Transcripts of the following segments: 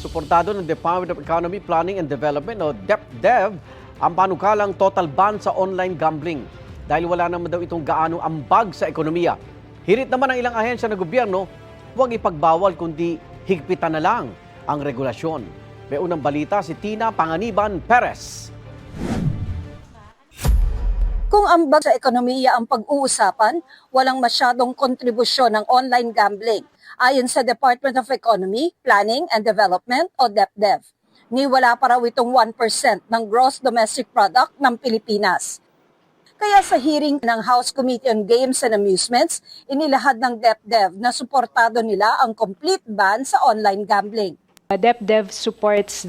Suportado ng Department of Economy, Planning and Development o DepDev ang panukalang total ban sa online gambling dahil wala naman daw itong gaano ambag sa ekonomiya. Hirit naman ng ilang ahensya ng gobyerno, huwag ipagbawal kundi higpitan na lang ang regulasyon. May unang balita si Tina Panganiban Perez. Kung ambag sa ekonomiya ang pag-uusapan, walang masyadong kontribusyon ng online gambling, ayon sa Department of Economy, Planning and Development o DepDev. Ni wala pa raw itong 1% ng gross domestic product ng Pilipinas. Kaya sa hearing ng House Committee on Games and Amusements, inilahad ng DepDev na suportado nila ang complete ban sa online gambling. DepDev supports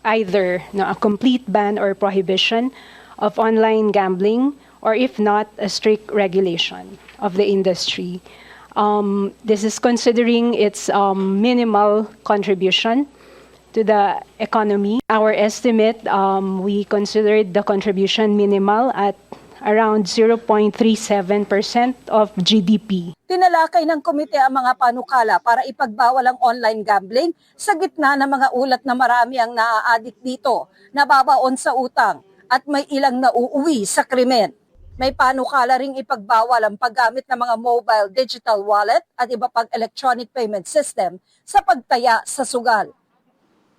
either a complete ban or prohibition of online gambling, or if not, a strict regulation of the industry. This is considering its minimal contribution to the economy. Our estimate, we considered the contribution minimal at around 0.37% of GDP. Tinalakay ng komite ang mga panukala para ipagbawal ang online gambling sa gitna ng mga ulat na marami ang naa-addict dito, nababaon sa utang, at may ilang nauuwi sa krimen. May panukala ring ipagbawal ang paggamit ng mga mobile digital wallet at iba pang electronic payment system sa pagtaya sa sugal.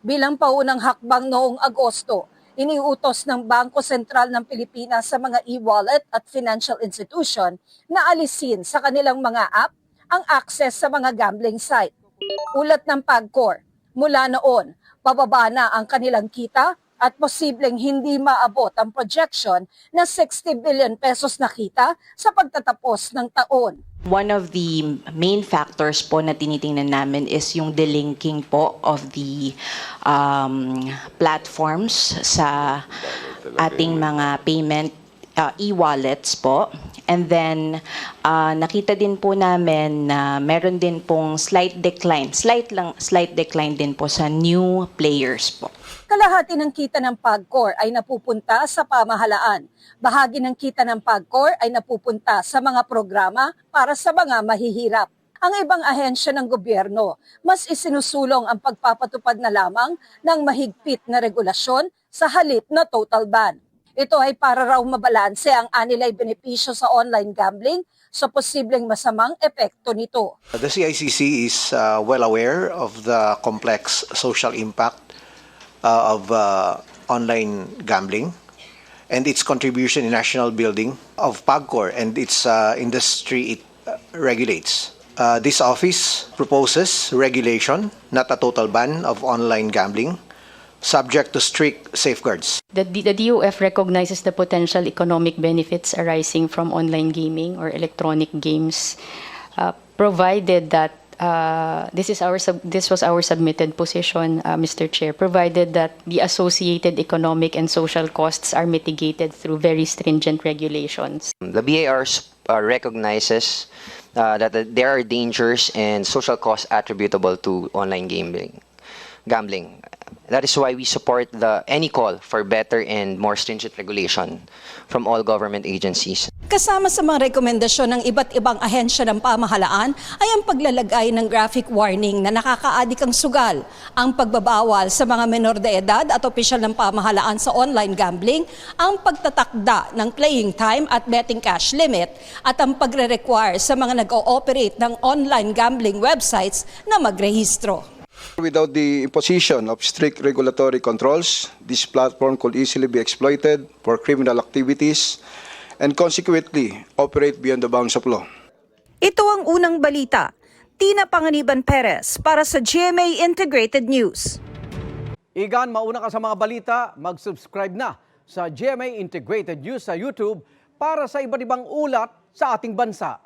Bilang paunang hakbang noong Agosto, iniutos ng Bangko Sentral ng Pilipinas sa mga e-wallet at financial institution na alisin sa kanilang mga app ang access sa mga gambling site. Ulat ng PAGCOR, mula noon, pababa na ang kanilang kita at posibleng hindi maabot ang projection na 60 billion pesos na kita sa pagtatapos ng taon. One of the main factors po na tinitingnan namin is yung delinking po of the platforms sa ating mga payment e-wallets po. And then nakita din po namin na meron din pong slight decline din po sa new players po. Kalahati ng kita ng PAGCOR ay napupunta sa pamahalaan. Bahagi ng kita ng PAGCOR ay napupunta sa mga programa para sa mga mahihirap. Ang ibang ahensya ng gobyerno, mas isinusulong ang pagpapatupad na lamang ng mahigpit na regulasyon sa halip na total ban. Ito ay para raw mabalanse ang anilay benepisyo sa online gambling sa posibleng masamang epekto nito. The CICC is well aware of the complex social impact of online gambling and its contribution in national building of PAGCOR and its industry it regulates. This office proposes regulation, not a total ban of online gambling, subject to strict safeguards. The DOF recognizes the potential economic benefits arising from online gaming or electronic games, provided that this was our submitted position, Mr. Chair, provided that the associated economic and social costs are mitigated through very stringent regulations. The BAR recognizes that there are dangers and social costs attributable to online gambling. That is why we support any call for better and more stringent regulation from all government agencies. Kasama sa mga rekomendasyon ng iba't ibang ahensya ng pamahalaan ay ang paglalagay ng graphic warning na nakakaadik ang sugal, ang pagbabawal sa mga menor de edad at opisyal ng pamahalaan sa online gambling, ang pagtatakda ng playing time at betting cash limit, at ang pagre-require sa mga nag-ooperate ng online gambling websites na magrehistro. Without the imposition of strict regulatory controls, this platform could easily be exploited for criminal activities and consequently operate beyond the bounds of law. Ito ang unang balita. Tina Panganiban Perez para sa GMA Integrated News. Igan, mauna ka sa mga balita, mag-subscribe na sa GMA Integrated News sa YouTube para sa iba't ibang ulat sa ating bansa.